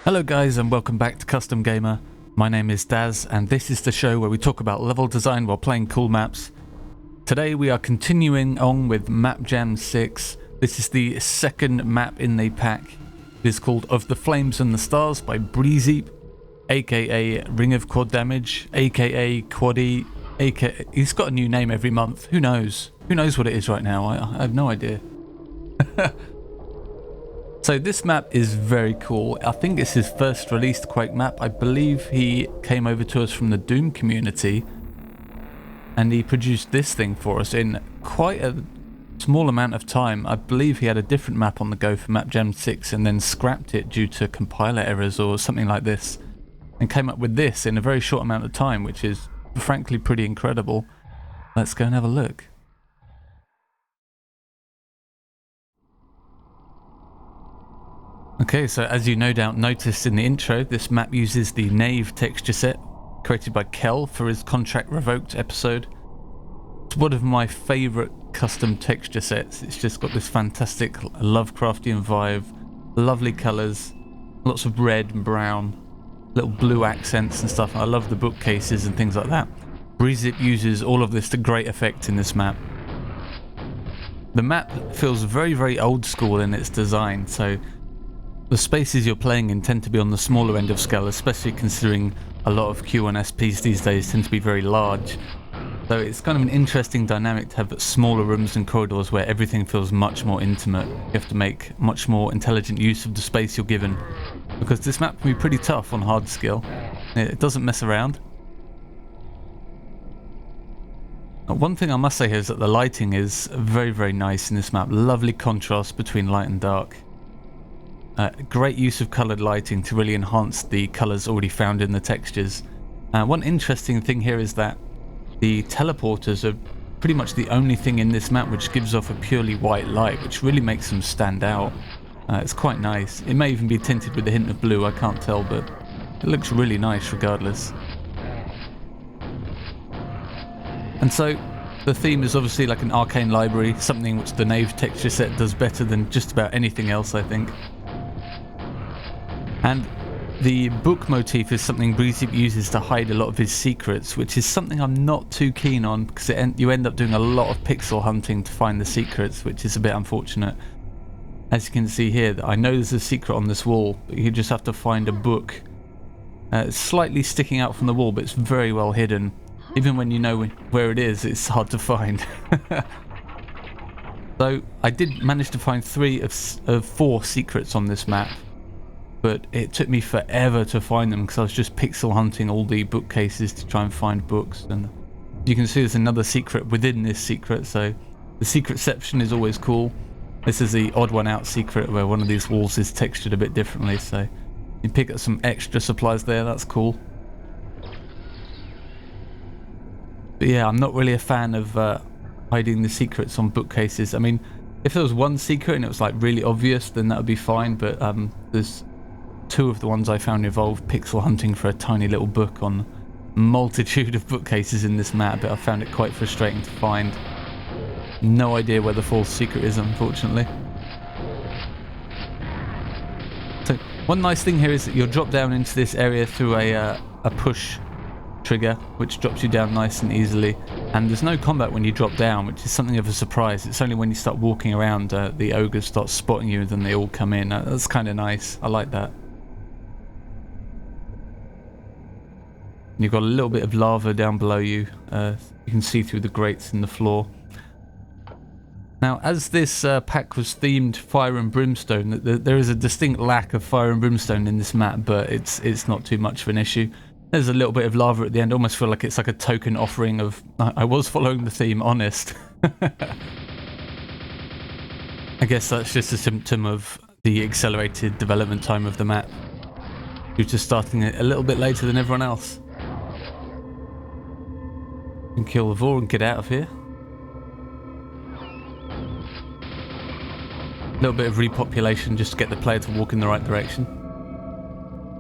Hello guys and welcome back to Custom Gamer. My name is Daz and this is the show where we talk about level design while playing cool maps. Today we are continuing on with Map Jam 6. This is the second map in the pack. It is called Of the Flames and the Stars by Breezeep, aka Ring of Quad Damage, aka Quaddy, aka... He's got a new name every month. Who knows? Who knows what it is right now? I have no idea. So this map is very cool. I think it's his first released Quake map. I believe he came over to us from the Doom community and he produced this thing for us in quite a small amount of time. I believe he had a different map on the go for Map Jam 6 and then scrapped it due to compiler errors or something like this and came up with this in a very short amount of time, which is frankly pretty incredible. Let's go and have a look. Okay, so as you no doubt noticed in the intro, this map uses the Knave texture set created by Kel for his Contract Revoked episode. It's one of my favourite custom texture sets. It's just got this fantastic Lovecraftian vibe, lovely colours, lots of red and brown, little blue accents and stuff. I love the bookcases and things like that. Breezeep uses all of this to great effect in this map. The map feels very, very old school in its design, so the spaces you're playing in tend to be on the smaller end of scale, especially considering a lot of Q1SPs these days tend to be very large. So it's kind of an interesting dynamic to have smaller rooms and corridors where everything feels much more intimate. You have to make much more intelligent use of the space you're given, because this map can be pretty tough on hard skill. It doesn't mess around. One thing I must say here is that the lighting is very, very nice in this map. Lovely contrast between light and dark. Great use of coloured lighting to really enhance the colours already found in the textures. One interesting thing here is that the teleporters are pretty much the only thing in this map which gives off a purely white light, which really makes them stand out. It's quite nice. It may even be tinted with a hint of blue, I can't tell, but it looks really nice regardless. And so the theme is obviously like an arcane library, something which the Knave texture set does better than just about anything else, I think. And the book motif is something Breezeep uses to hide a lot of his secrets, which is something I'm not too keen on, because you end up doing a lot of pixel hunting to find the secrets, which is a bit unfortunate. As you can see here, I know there's a secret on this wall, but you just have to find a book. It's slightly sticking out from the wall, but it's very well hidden. Even when you know where it is, it's hard to find. So I did manage to find 3 of 4 secrets on this map. But it took me forever to find them because I was just pixel hunting all the bookcases to try and find books. And you can see there's another secret within this secret, so the secretception is always cool. This is the odd one out secret where one of these walls is textured a bit differently, so you pick up some extra supplies there, that's cool. But yeah, I'm not really a fan of hiding the secrets on bookcases. I mean, if there was one secret and it was like really obvious, then that would be fine, but there's 2 of the ones I found involved pixel hunting for a tiny little book on a multitude of bookcases in this map, but I found it quite frustrating to find. No idea where the 4th secret is, unfortunately. So one nice thing here is that you'll drop down into this area through a push trigger, which drops you down nice and easily, and there's no combat when you drop down, which is something of a surprise. It's only when you start walking around the ogres start spotting you and then they all come in. That's kind of nice. I like that. You've got a little bit of lava down below you. You can see through the grates in the floor. Now, as this pack was themed Fire and Brimstone, there is a distinct lack of Fire and Brimstone in this map, but it's not too much of an issue. There's a little bit of lava at the end. I almost feel like it's like a token offering of I was following the theme, honest. I guess that's just a symptom of the accelerated development time of the map, due to starting it a little bit later than everyone else. And kill the Vor and get out of here. A little bit of repopulation just to get the player to walk in the right direction.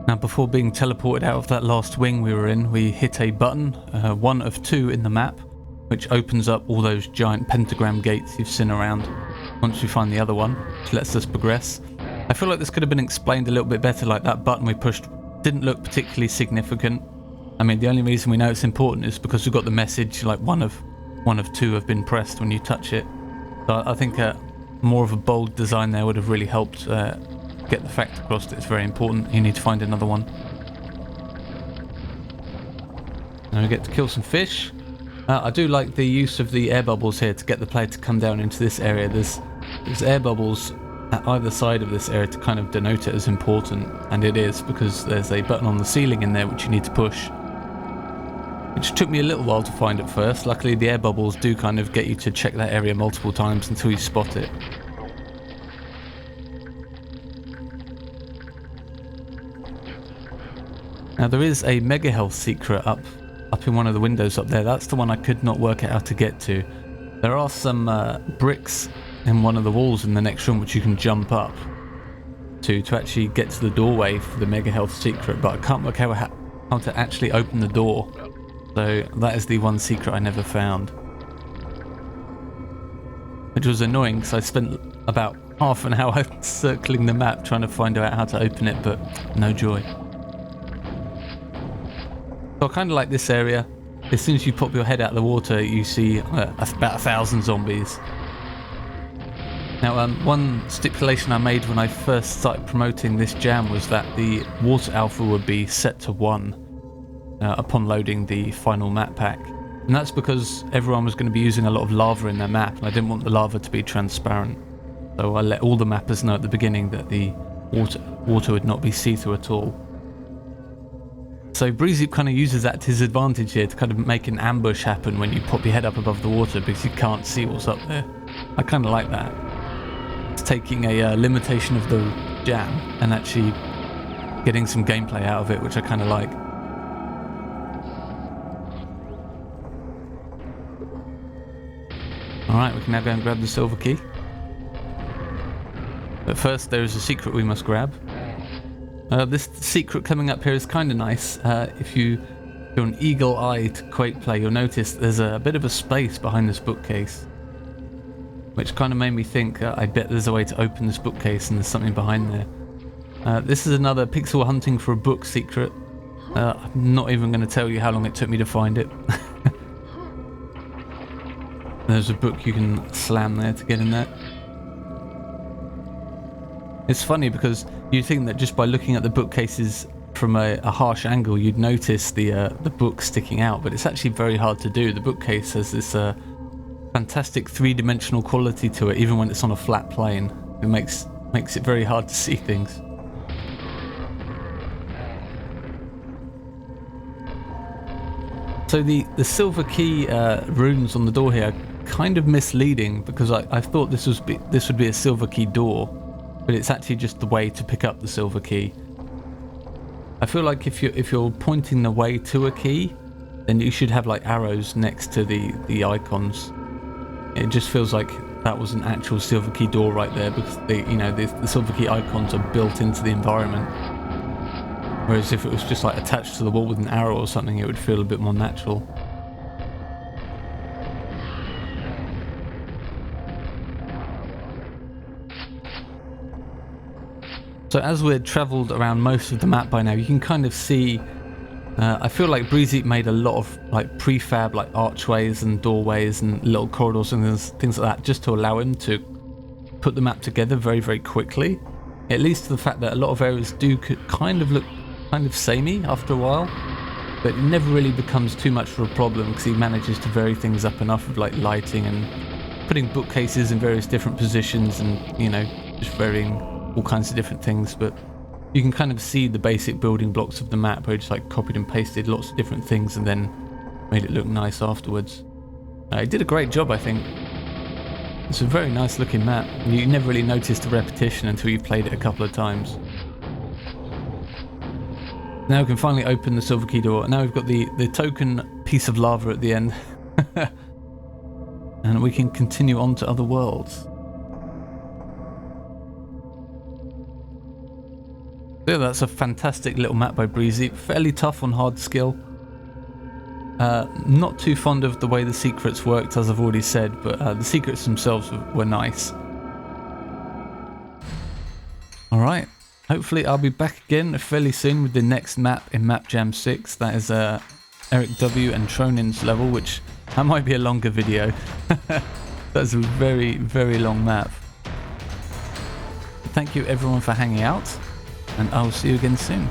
Now, before being teleported out of that last wing we were in, we hit a button, one of 2 in the map, which opens up all those giant pentagram gates you've seen around. Once we find the other one, which lets us progress. I feel like this could have been explained a little bit better, like that button we pushed didn't look particularly significant. I mean, the only reason we know it's important is because we've got the message, like one of two have been pressed when you touch it. So I think more of a bold design there would have really helped get the fact across that it's very important. You need to find another one. And we get to kill some fish. I do like the use of the air bubbles here to get the player to come down into this area. There's air bubbles at either side of this area to kind of denote it as important, and it is, because there's a button on the ceiling in there which you need to push, which took me a little while to find at first. Luckily the air bubbles do kind of get you to check that area multiple times until you spot it. Now there is a mega health secret up in one of the windows up there. That's the one I could not work out how to get to. There are some bricks in one of the walls in the next room which you can jump up to actually get to the doorway for the mega health secret, but I can't work out how to actually open the door. So that is the one secret I never found, which was annoying because I spent about half an hour circling the map trying to find out how to open it, but no joy. So I kind of like this area. As soon as you pop your head out of the water, you see about 1,000 zombies. Now, one stipulation I made when I first started promoting this jam was that the water alpha would be set to 1 upon loading the final map pack. And that's because everyone was going to be using a lot of lava in their map, and I didn't want the lava to be transparent. So I let all the mappers know at the beginning that the water would not be see-through at all. So Breezeep kind of uses that to his advantage here to kind of make an ambush happen when you pop your head up above the water because you can't see what's up there. I kind of like that. It's taking a limitation of the jam and actually getting some gameplay out of it, which I kind of like. Alright, we can now go and grab the silver key. But first there is a secret we must grab. This secret coming up here is kind of nice. If you're an eagle-eyed Quake player, you'll notice there's a bit of a space behind this bookcase, which kind of made me think, I bet there's a way to open this bookcase and there's something behind there. This is another pixel hunting for a book secret. I'm not even going to tell you how long it took me to find it. There's a book you can slam there to get in there. It's funny because you'd think that just by looking at the bookcases from a harsh angle you'd notice the book sticking out, but it's actually very hard to do. The bookcase has this fantastic three-dimensional quality to it, even when it's on a flat plane. It makes it very hard to see things. So the silver key runes on the door here are kind of misleading because I thought this would be a silver key door, but it's actually just the way to pick up the silver key. I feel like if you're pointing the way to a key, then you should have like arrows next to the icons. It just feels like that was an actual silver key door right there because the silver key icons are built into the environment. Whereas if it was just like attached to the wall with an arrow or something, it would feel a bit more natural. So as we've travelled around most of the map by now, you can kind of see, I feel like Breezeep made a lot of like prefab like archways and doorways and little corridors and things like that just to allow him to put the map together very, very quickly. It leads to the fact that a lot of areas do kind of look kind of samey after a while, but it never really becomes too much of a problem because he manages to vary things up enough with like lighting and putting bookcases in various different positions and, just varying all kinds of different things. But you can kind of see the basic building blocks of the map where he just like copied and pasted lots of different things and then made it look nice afterwards. He did a great job, I think. It's a very nice looking map. You never really notice the repetition until you've played it a couple of times. Now we can finally open the silver key door. Now we've got the token piece of lava at the end. And we can continue on to other worlds. So yeah, that's a fantastic little map by Breezeep. Fairly tough on hard skill. Not too fond of the way the secrets worked, as I've already said, but the secrets themselves were nice. Alright, hopefully I'll be back again fairly soon with the next map in Map Jam 6. That is Eric W and Tronin's level, which that might be a longer video. That's a very, very long map. Thank you everyone for hanging out, and I'll see you again soon.